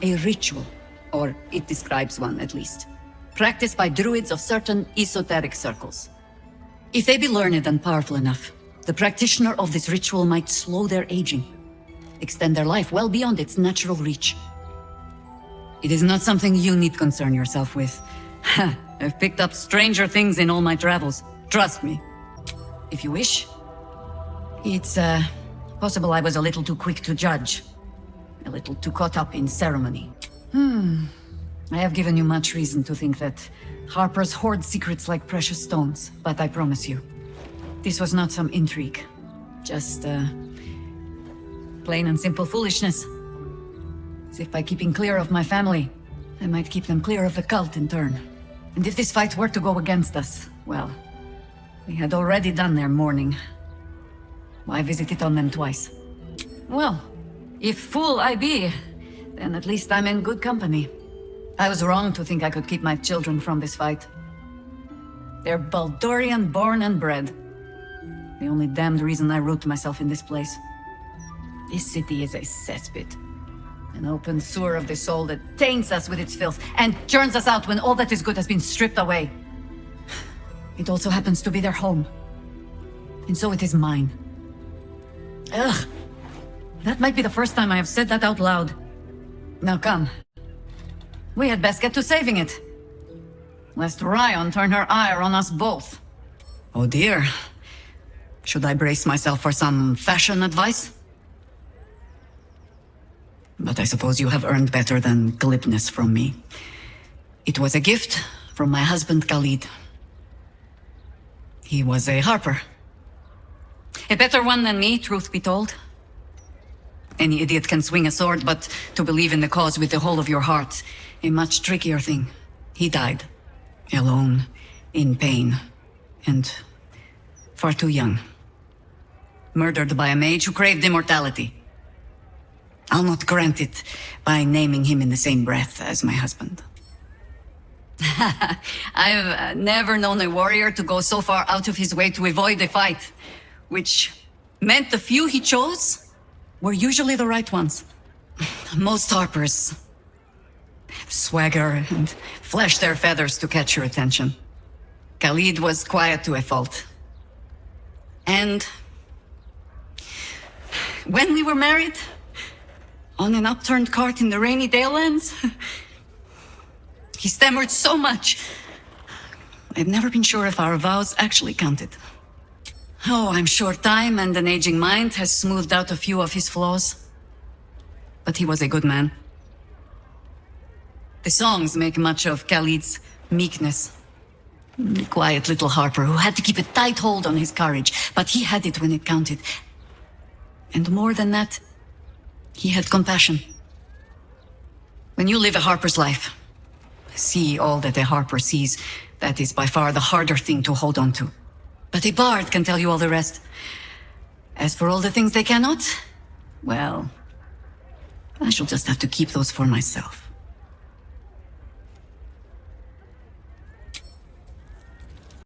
a ritual, or it describes one at least, practiced by druids of certain esoteric circles. If they be learned and powerful enough, the practitioner of this ritual might slow their aging, extend their life well beyond its natural reach. It is not something you need concern yourself with. I've picked up stranger things in all my travels, trust me. If you wish, it's possible I was a little too quick to judge, a little too caught up in ceremony. I have given you much reason to think that harpers hoard secrets like precious stones, but I promise you, this was not some intrigue. Just, plain and simple foolishness. As if by keeping clear of my family, I might keep them clear of the cult in turn. And if this fight were to go against us, well, we had already done their mourning. Why visit it on them twice? Well, if fool I be, then at least I'm in good company. I was wrong to think I could keep my children from this fight. They're Baldurian born and bred. The only damned reason I root myself in this place. This city is a cesspit. An open sewer of the soul that taints us with its filth and churns us out when all that is good has been stripped away. It also happens to be their home. And so it is mine. Ugh. That might be the first time I have said that out loud. Now come. We had best get to saving it. Lest Ryan turn her ire on us both. Oh dear. Should I brace myself for some fashion advice? But I suppose you have earned better than glibness from me. It was a gift from my husband Khalid. He was a harper. A better one than me, truth be told. Any idiot can swing a sword, but to believe in the cause with the whole of your heart, a much trickier thing. He died. Alone, in pain, and far too young. Murdered by a mage who craved immortality. I'll not grant it by naming him in the same breath as my husband. I've never known a warrior to go so far out of his way to avoid a fight, which meant the few he chose were usually the right ones. Most harpers swagger and flash their feathers to catch your attention. Khalid was quiet to a fault. And when we were married, on an upturned cart in the rainy Dalelands, he stammered so much. I've never been sure if our vows actually counted. Oh, I'm sure time and an aging mind has smoothed out a few of his flaws. But he was a good man. The songs make much of Khalid's meekness. The quiet little harper who had to keep a tight hold on his courage, but he had it when it counted. And more than that, he had compassion. When you live a harper's life, see all that a harper sees, that is by far the harder thing to hold on to. But a bard can tell you all the rest. As for all the things they cannot, well, I shall just have to keep those for myself.